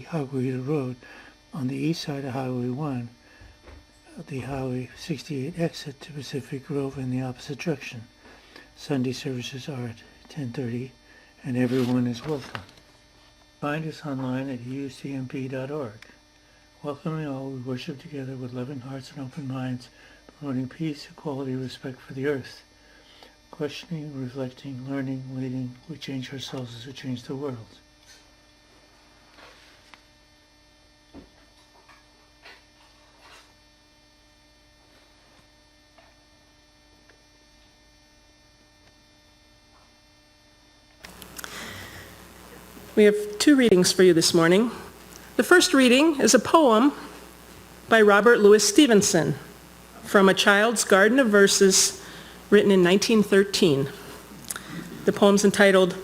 Highway Road on the east side of Highway 1, the Highway 68 exit to Pacific Grove in the opposite direction. Sunday services are at 10:30 and everyone is welcome. Find us online at ucmp.org. Welcoming all, we worship together with loving hearts and open minds, promoting peace, equality, respect for the earth. Questioning, reflecting, learning, leading, we change ourselves as we change the world. We have two readings for you this morning. The first reading is a poem by Robert Louis Stevenson from A Child's Garden of Verses, written in 1913. The poem's entitled,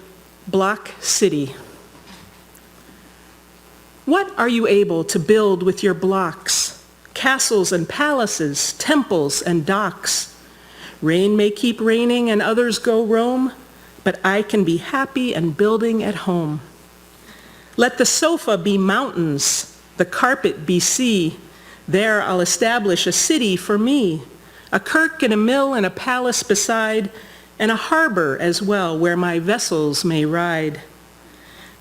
Block City. What are you able to build with your blocks? Castles and palaces, temples and docks. Rain may keep raining and others go roam, but I can be happy and building at home. Let the sofa be mountains, the carpet be sea. There I'll establish a city for me, a kirk and a mill and a palace beside, and a harbor as well where my vessels may ride.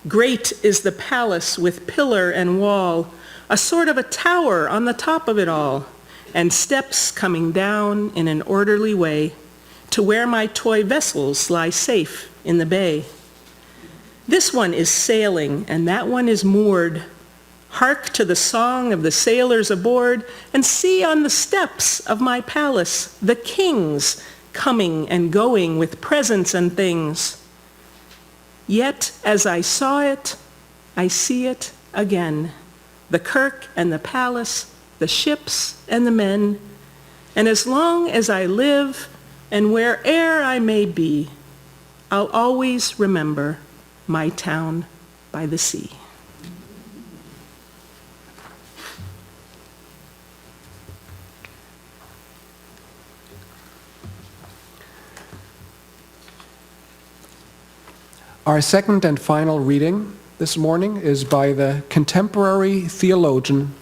Great is the palace with pillar and wall, a sort of a tower on the top of it all, and steps coming down in an orderly way to where my toy vessels lie safe in the bay. This one is sailing, and that one is moored. Hark to the song of the sailors aboard, and see on the steps of my palace the kings coming and going with presents and things. Yet, as I saw it, I see it again, the kirk and the palace, the ships and the men, and as long as I live, and where'er I may be, I'll always remember my town by the sea. Our second and final reading this morning is by the contemporary theologian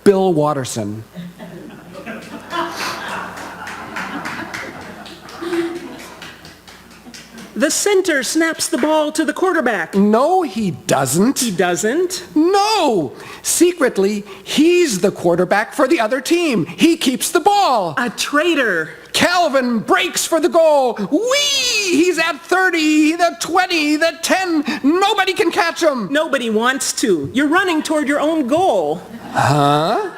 Bill Watterson. The center snaps the ball to the quarterback. No, he doesn't. He doesn't? No! Secretly, he's the quarterback for the other team. He keeps the ball. A traitor. Calvin breaks for the goal. Whee! He's at 30, the 20, the 10. Nobody can catch him. Nobody wants to. You're running toward your own goal. Huh?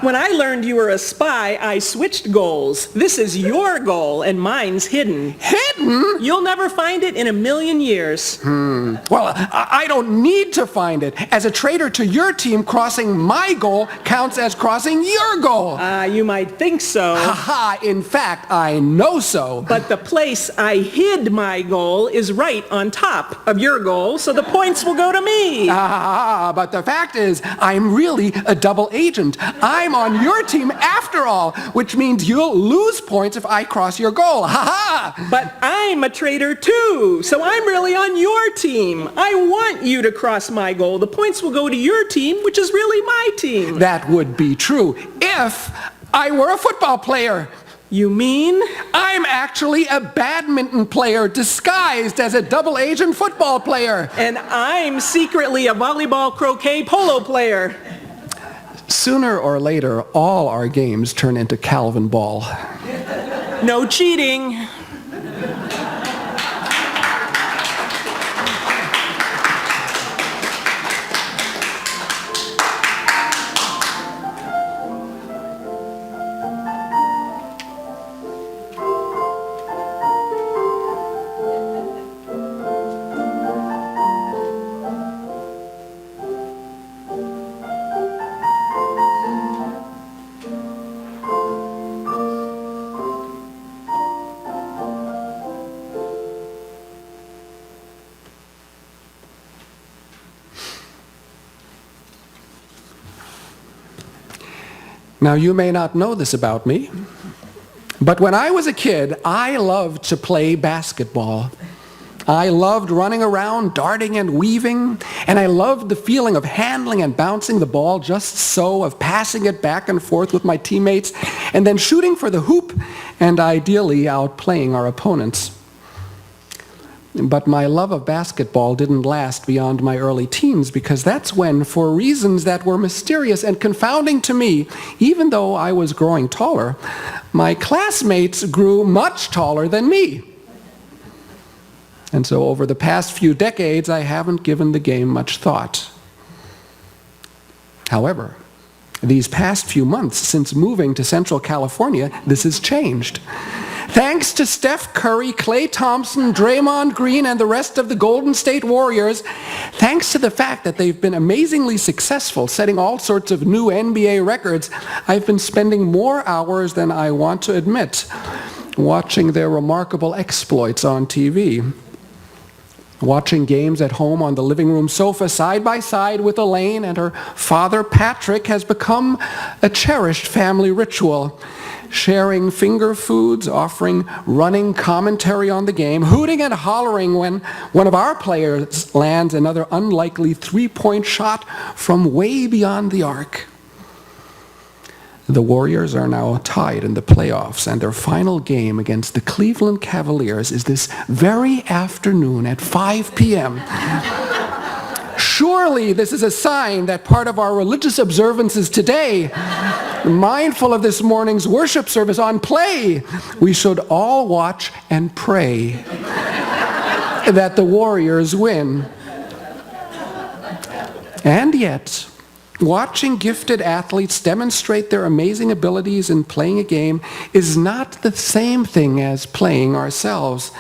When I learned you were a spy, I switched goals. This is your goal, and mine's hidden. Hidden? You'll never find it in a million years. Well, I don't need to find it. As a traitor to your team, crossing my goal counts as crossing your goal. You might think so. Haha, in fact, I know so. But the place I hid my goal is right on top of your goal, so the points will go to me. But the fact is, I'm really a double agent. I'm on your team after all, which means you'll lose points if I cross your goal. Ha-ha! But I'm a traitor too, so I'm really on your team. I want you to cross my goal. The points will go to your team, which is really my team. That would be true if I were a football player. You mean? I'm actually a badminton player disguised as a double agent football player. And I'm secretly a volleyball, croquet, polo player. Sooner or later, all our games turn into Calvin ball. No cheating. Now, you may not know this about me, but when I was a kid, I loved to play basketball. I loved running around, darting and weaving, and I loved the feeling of handling and bouncing the ball just so, of passing it back and forth with my teammates, and then shooting for the hoop, and ideally outplaying our opponents. But my love of basketball didn't last beyond my early teens, because that's when, for reasons that were mysterious and confounding to me, even though I was growing taller, my classmates grew much taller than me. And so over the past few decades, I haven't given the game much thought. However, these past few months since moving to Central California, this has changed. Thanks to Steph Curry, Klay Thompson, Draymond Green, and the rest of the Golden State Warriors, thanks to the fact that they've been amazingly successful, setting all sorts of new NBA records, I've been spending more hours than I want to admit watching their remarkable exploits on TV. Watching games at home on the living room sofa side by side with Elaine and her father Patrick has become a cherished family ritual. Sharing finger foods, offering running commentary on the game, hooting and hollering when one of our players lands another unlikely three-point shot from way beyond the arc. The Warriors are now tied in the playoffs, and their final game against the Cleveland Cavaliers is this very afternoon at 5 p.m. Surely this is a sign that part of our religious observances today, mindful of this morning's worship service on Play, we should all watch and pray that the Warriors win. And yet, watching gifted athletes demonstrate their amazing abilities in playing a game is not the same thing as playing ourselves.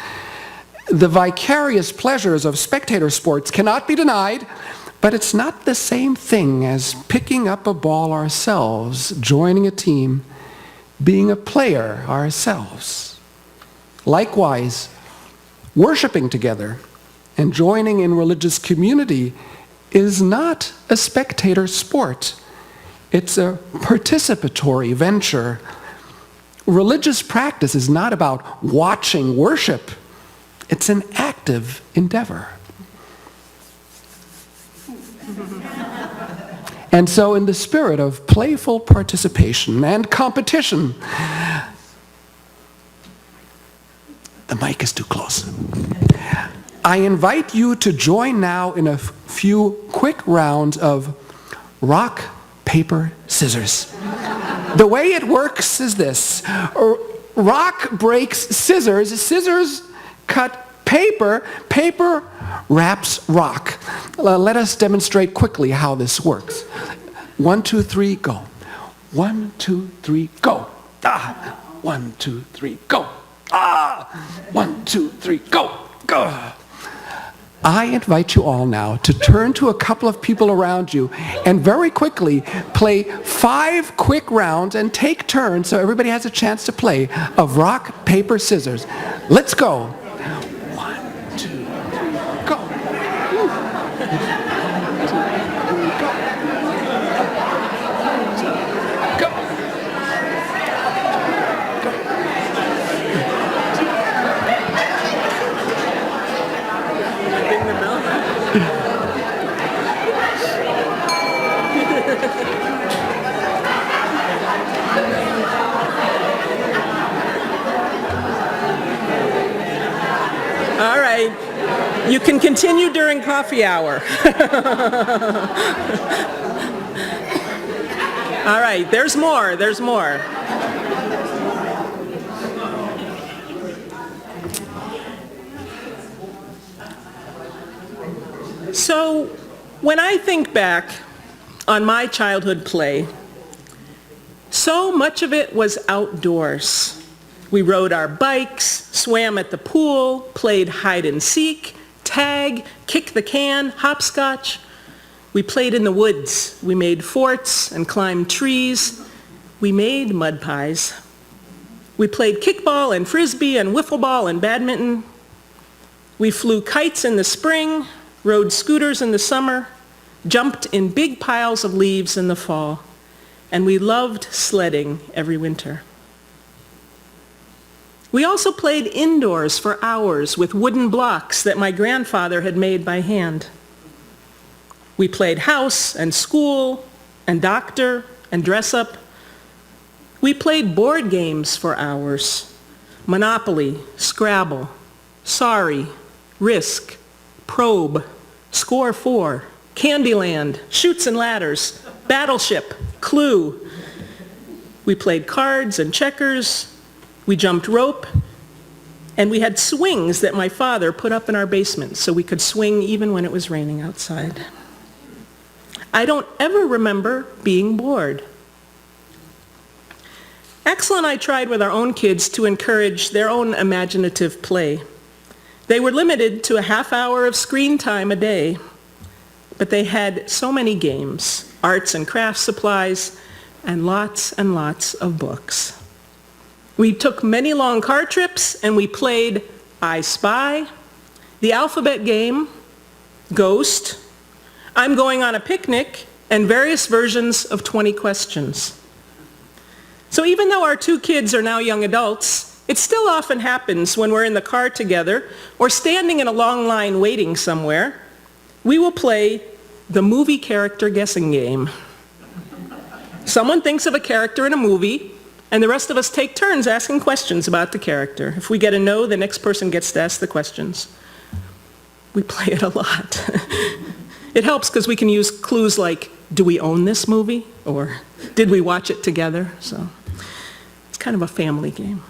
The vicarious pleasures of spectator sports cannot be denied, but it's not the same thing as picking up a ball ourselves, joining a team, being a player ourselves. Likewise, worshiping together and joining in religious community is not a spectator sport. It's a participatory venture. Religious practice is not about watching worship. It's an active endeavor. And so in the spirit of playful participation and competition, the mic is too close. I invite you to join now in a few quick rounds of rock, paper, scissors. The way it works is this. Rock breaks scissors, scissors cut paper, paper wraps rock. Let us demonstrate quickly how this works. 1, 2, 3, go. 1, 2, 3, go. Ah! 1, 2, 3, go. Ah! 1, 2, 3, go. Go. I invite you all now to turn to a couple of people around you and very quickly play 5 quick rounds and take turns so everybody has a chance to play of rock, paper, scissors. Let's go. 1, 2, 3, go. 1, 2, 3, go. All right. You can continue during coffee hour. All right, there's more, there's more. So, when I think back on my childhood play, so much of it was outdoors. We rode our bikes, swam at the pool, played hide and seek, tag, kick the can, hopscotch. We played in the woods. We made forts and climbed trees. We made mud pies. We played kickball and frisbee and wiffle ball and badminton. We flew kites in the spring, rode scooters in the summer, jumped in big piles of leaves in the fall, and we loved sledding every winter. We also played indoors for hours with wooden blocks that my grandfather had made by hand. We played house and school and doctor and dress up. We played board games for hours. Monopoly, Scrabble, Sorry, Risk, Probe, Score 4, Candyland, Chutes and Ladders, Battleship, Clue. We played cards and checkers. We jumped rope. And we had swings that my father put up in our basement so we could swing even when it was raining outside. I don't ever remember being bored. Axyl and I tried with our own kids to encourage their own imaginative play. They were limited to a half hour of screen time a day, but they had so many games, arts and crafts supplies, and lots of books. We took many long car trips and we played I Spy, the alphabet game, Ghost, I'm Going on a Picnic, and various versions of 20 Questions. So even though our two kids are now young adults, it still often happens when we're in the car together or standing in a long line waiting somewhere, we will play the movie character guessing game. Someone thinks of a character in a movie, and the rest of us take turns asking questions about the character. If we get a no, the next person gets to ask the questions. We play it a lot. It helps because we can use clues like, do we own this movie? Or did we watch it together? So it's kind of a family game.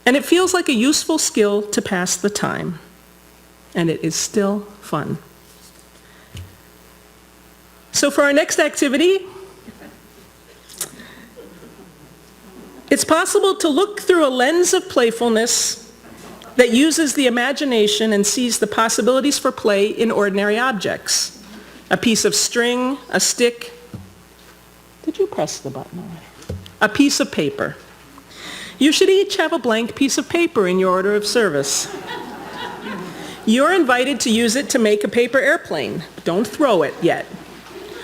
And it feels like a useful skill to pass the time. And it is still fun. So for our next activity, it's possible to look through a lens of playfulness that uses the imagination and sees the possibilities for play in ordinary objects. A piece of string, a stick. Did you press the button already? A piece of paper. You should each have a blank piece of paper in your order of service. You're invited to use it to make a paper airplane. Don't throw it yet.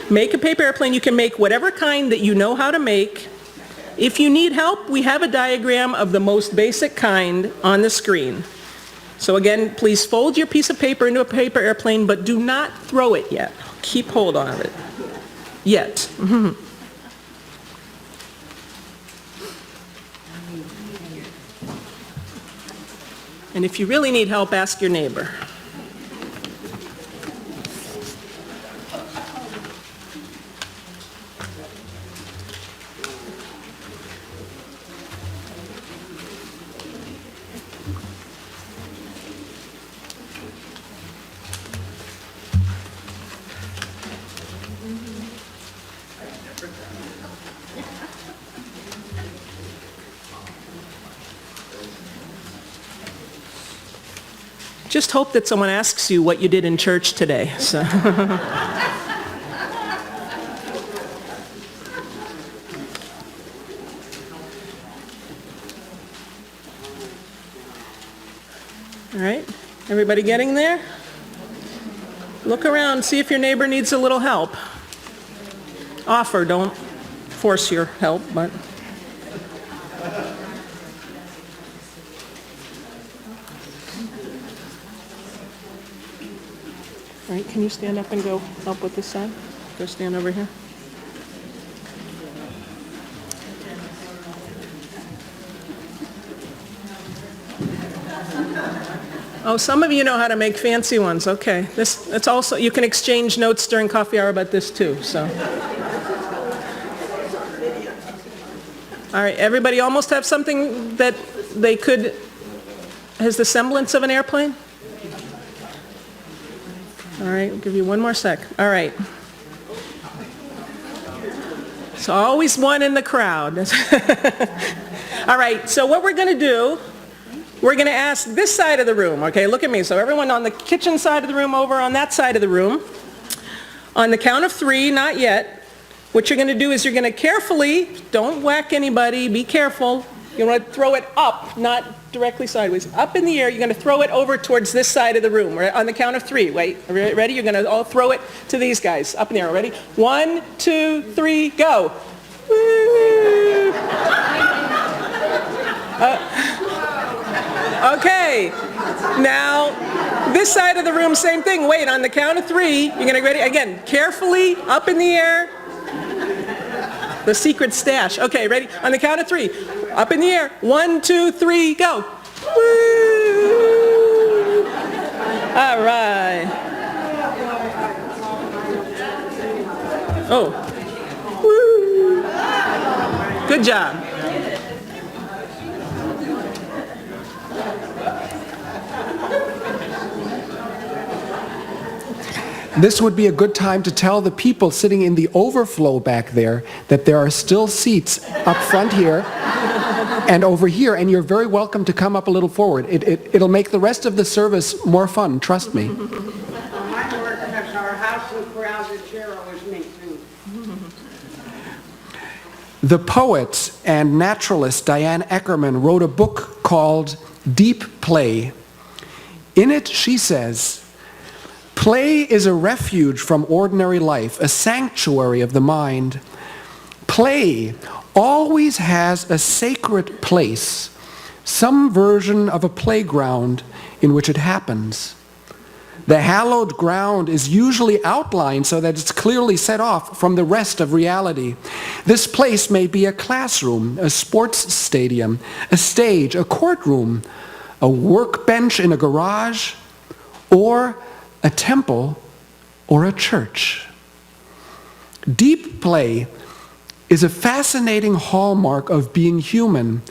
Make a paper airplane. You can make whatever kind that you know how to make. If you need help, we have a diagram of the most basic kind on the screen. So again, please fold your piece of paper into a paper airplane, but do not throw it yet. Keep hold on it. Yet. And if you really need help, ask your neighbor. Just hope that someone asks you what you did in church today. So. All right, everybody getting there? Look around, see if your neighbor needs a little help. Offer, don't force your help, but. All right, can you stand up and go help with this side? Go stand over here. Oh, some of you know how to make fancy ones. Okay, it's also, you can exchange notes during coffee hour about this too, so. All right, everybody almost have something that they could, has the semblance of an airplane? All right, I'll give you one more sec. All right. So always one in the crowd. All right, so what we're going to do, we're going to ask this side of the room. Okay, look at me. So everyone on the kitchen side of the room, over on that side of the room. On the count of 3, not yet. What you're going to do is you're going to carefully, don't whack anybody, be careful. You want to throw it up, not directly sideways. Up in the air, you're going to throw it over towards this side of the room. On the count of 3. Wait, ready? You're going to all throw it to these guys. Up in the air. Ready? 1, 2, 3, go. Woo! Okay, now this side of the room, same thing. Wait, on the count of 3, you're gonna get ready. Again, carefully, up in the air. The secret stash. Okay, ready? On the count of 3, up in the air. 1, 2, 3, go. Woo! All right. Oh. Woo! Good job. This would be a good time to tell the people sitting in the overflow back there that there are still seats up front here and over here, and you're very welcome to come up a little forward. It'll make the rest of the service more fun, trust me. Our house and crowd this year always make too. The poet and naturalist Diane Ackerman wrote a book called Deep Play. In it, she says, "Play is a refuge from ordinary life, a sanctuary of the mind. Play always has a sacred place, some version of a playground in which it happens. The hallowed ground is usually outlined so that it's clearly set off from the rest of reality. This place may be a classroom, a sports stadium, a stage, a courtroom, a workbench in a garage, or a temple or a church." Deep play is a fascinating hallmark of being human.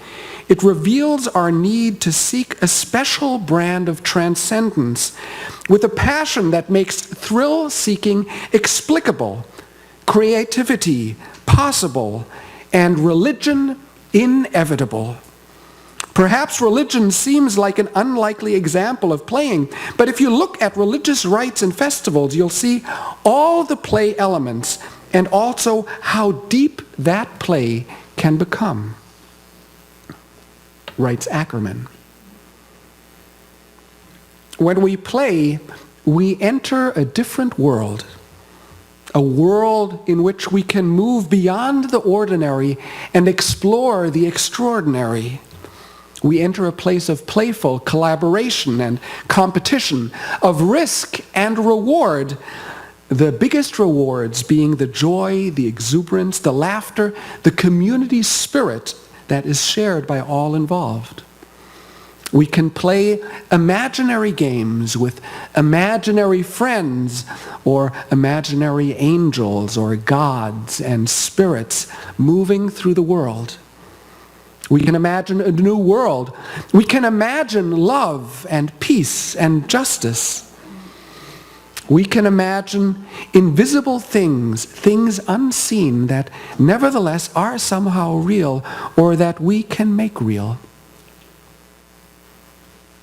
It reveals our need to seek a special brand of transcendence with a passion that makes thrill-seeking explicable, creativity possible, and religion inevitable. Perhaps religion seems like an unlikely example of playing, but if you look at religious rites and festivals, you'll see all the play elements and also how deep that play can become, writes Ackerman. When we play, we enter a different world, a world in which we can move beyond the ordinary and explore the extraordinary. We enter a place of playful collaboration and competition, of risk and reward, the biggest rewards being the joy, the exuberance, the laughter, the community spirit that is shared by all involved. We can play imaginary games with imaginary friends or imaginary angels or gods and spirits moving through the world. We can imagine a new world. We can imagine love and peace and justice. We can imagine invisible things, things unseen that nevertheless are somehow real or that we can make real.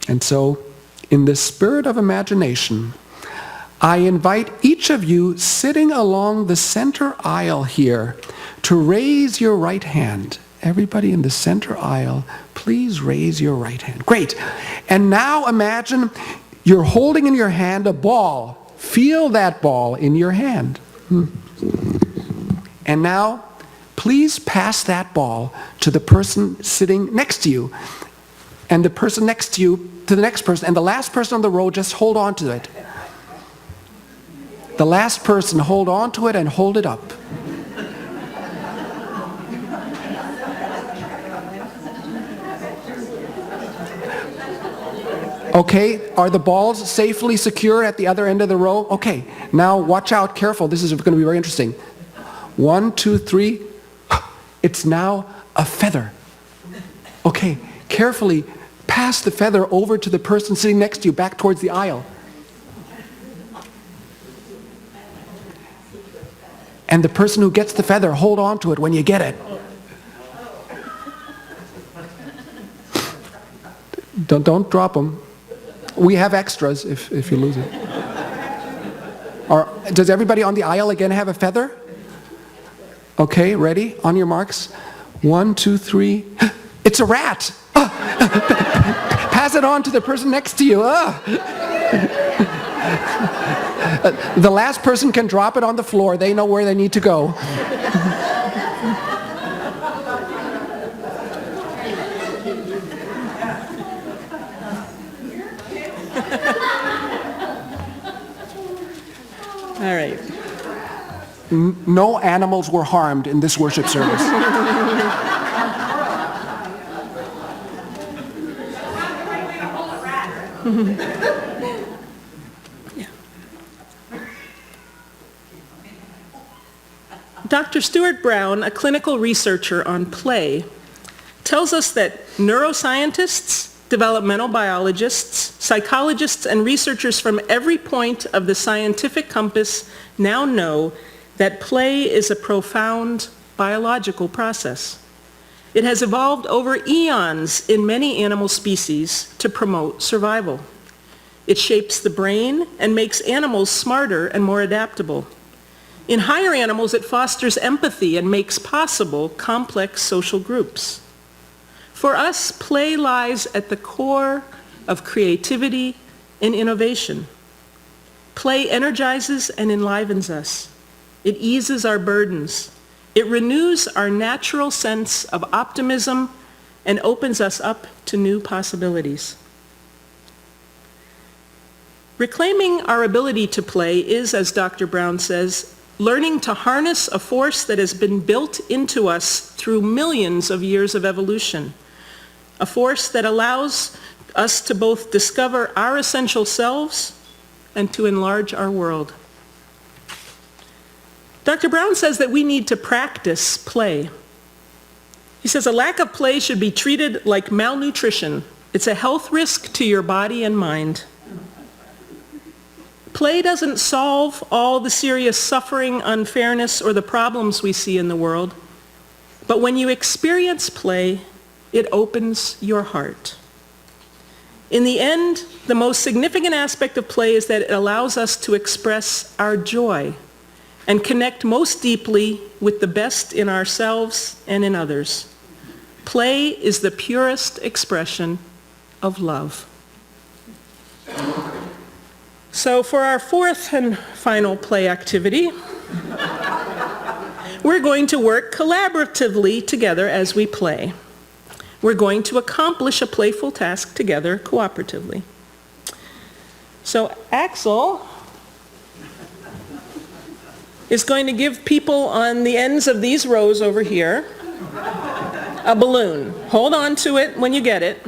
And so, in the spirit of imagination, I invite each of you sitting along the center aisle here to raise your right hand. Everybody in the center aisle, please raise your right hand. Great. And now imagine you're holding in your hand a ball. Feel that ball in your hand. And now, please pass that ball to the person sitting next to you. And the person next to you to the next person. And the last person on the row, just hold on to it. The last person, hold on to it and hold it up. Okay, are the balls safely secure at the other end of the row? Okay, now watch out, careful, this is going to be very interesting. 1, 2, 3, it's now a feather. Okay, carefully pass the feather over to the person sitting next to you, back towards the aisle. And the person who gets the feather, hold on to it when you get it. Don't drop them. We have extras if you lose it. Or, does everybody on the aisle again have a feather? Okay, ready? On your marks. 1, 2, 3. It's a rat! Pass it on to the person next to you. The last person can drop it on the floor. They know where they need to go. All right. No animals were harmed in this worship service. Dr. Stuart Brown, a clinical researcher on play, tells us that neuroscientists, developmental biologists, psychologists, and researchers from every point of the scientific compass now know that play is a profound biological process. It has evolved over eons in many animal species to promote survival. It shapes the brain and makes animals smarter and more adaptable. In higher animals, it fosters empathy and makes possible complex social groups. For us, play lies at the core of creativity and innovation. Play energizes and enlivens us. It eases our burdens. It renews our natural sense of optimism and opens us up to new possibilities. Reclaiming our ability to play is, as Dr. Brown says, learning to harness a force that has been built into us through millions of years of evolution, a force that allows us to both discover our essential selves and to enlarge our world. Dr. Brown says that we need to practice play. He says a lack of play should be treated like malnutrition. It's a health risk to your body and mind. Play doesn't solve all the serious suffering, unfairness, or the problems we see in the world, but when you experience play, it opens your heart. In the end, the most significant aspect of play is that it allows us to express our joy and connect most deeply with the best in ourselves and in others. Play is the purest expression of love. So for our fourth and final play activity, we're going to work collaboratively together as we play. We're going to accomplish a playful task together cooperatively. So Axyl is going to give people on the ends of these rows over here a balloon. Hold on to it when you get it.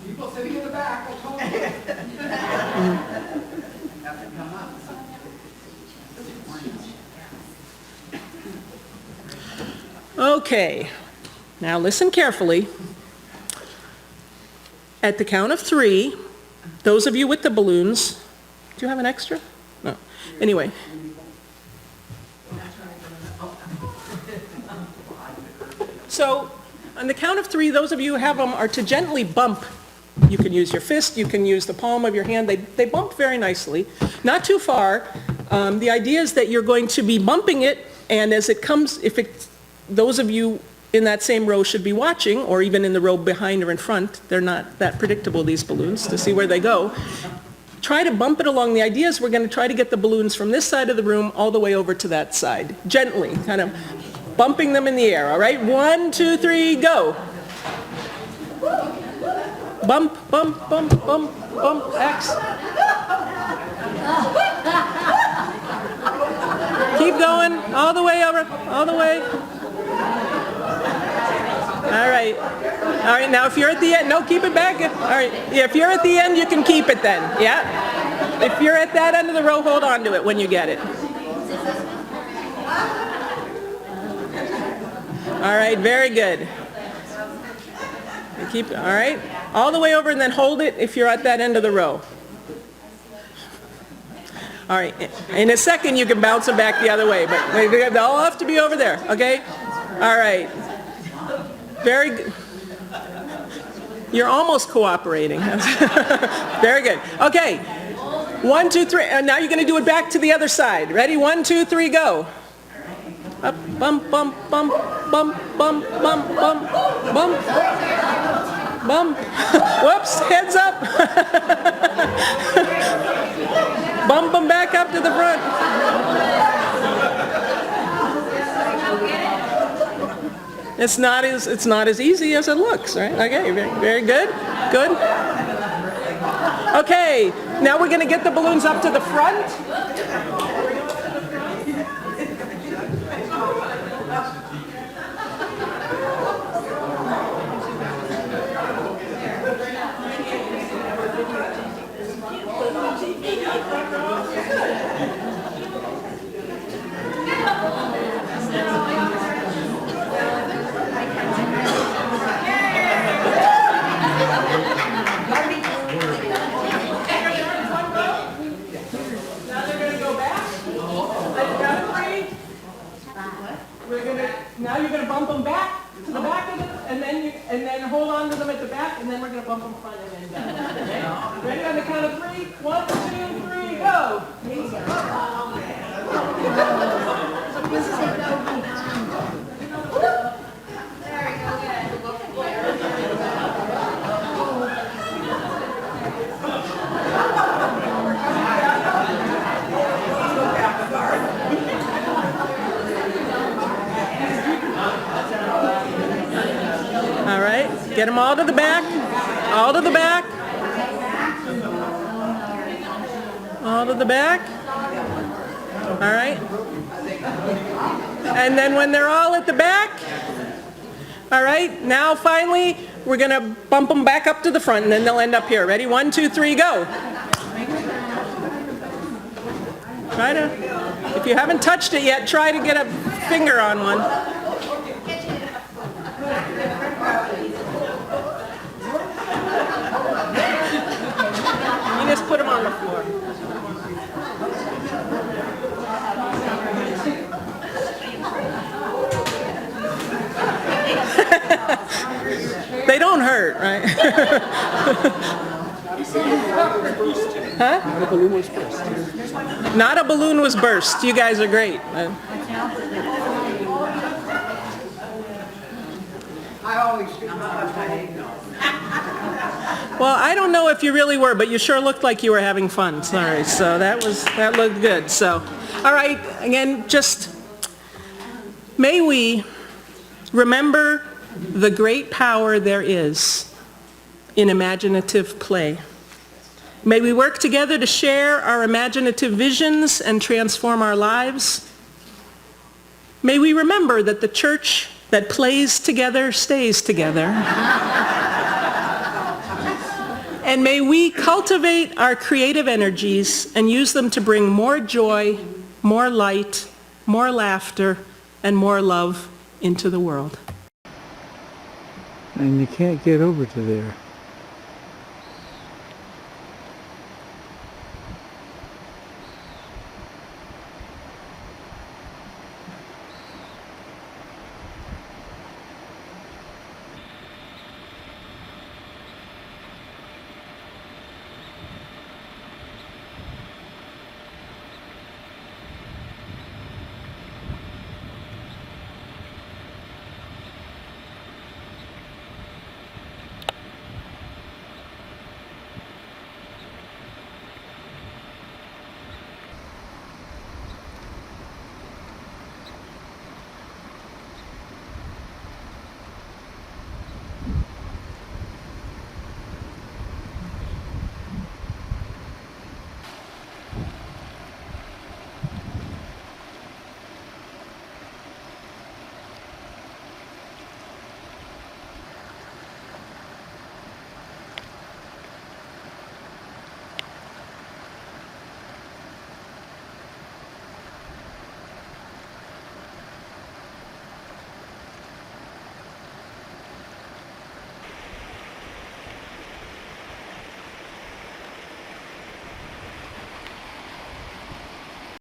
People sitting in the back, I told you. Okay, now listen carefully. At the count of 3, those of you with the balloons, do you have an extra? No. Anyway. So, on the count of 3, those of you who have them are to gently bump. You can use your fist, you can use the palm of your hand. They bump very nicely. Not too far. The idea is that you're going to be bumping it, and as it comes, those of you in that same row should be watching, or even in the row behind or in front. They're not that predictable, these balloons, to see where they go. Try to bump it along. The idea is we're going to try to get the balloons from this side of the room all the way over to that side. Gently, kind of bumping them in the air, all right? 1, 2, 3, go. Bump, bump, bump, bump, bump, X. Keep going, all the way over, all the way. All right, now if you're at the end, no, keep it back. All right, yeah, if you're at the end, you can keep it then, yeah? If you're at that end of the row, hold on to it when you get it. All right, very good. Keep, all right, all the way over and then hold it if you're at that end of the row. All right, in a second you can bounce them back the other way, but they all have to be over there, okay? All right, very good. You're almost cooperating. Very good. Okay, 1, 2, 3, and now you're going to do it back to the other side. Ready? 1, 2, 3, go. Up, bump, bump, bump, bump, bump, bump, bump, bump, bump. Whoops, heads up. Bump them back up to the front. It's not as easy as it looks, right? Okay, very good. Good. Okay, now we're going to get the balloons up to the front. Now you're going to bump them back to the back of it, and then hold on to them at the back, and then we're going to bump them front and then down. Okay? Ready on the count of 3? 1, 2, 3, go. All right, get them all to the back, all to the back, all to the back. All right. And then when they're all at the back, all right, now finally we're going to bump them back up to the front, and then they'll end up here. Ready? 1, 2, 3, go. Try to, if you haven't touched it yet, try to get a finger on one. You just put them on the floor. They don't hurt, right? Huh? Not a balloon was burst. Not a balloon was burst. You guys are great. I always do. Well, I don't know if you really were, but you sure looked like you were having fun. Sorry. So that looked good. So, all right. Again, just may we remember the great power there is in imaginative play. May we work together to share our imaginative visions and transform our lives. May we remember that the church that plays together stays together. And may we cultivate our creative energies and use them to bring more joy, more light, more laughter, and more love into the world. And you can't get over to there.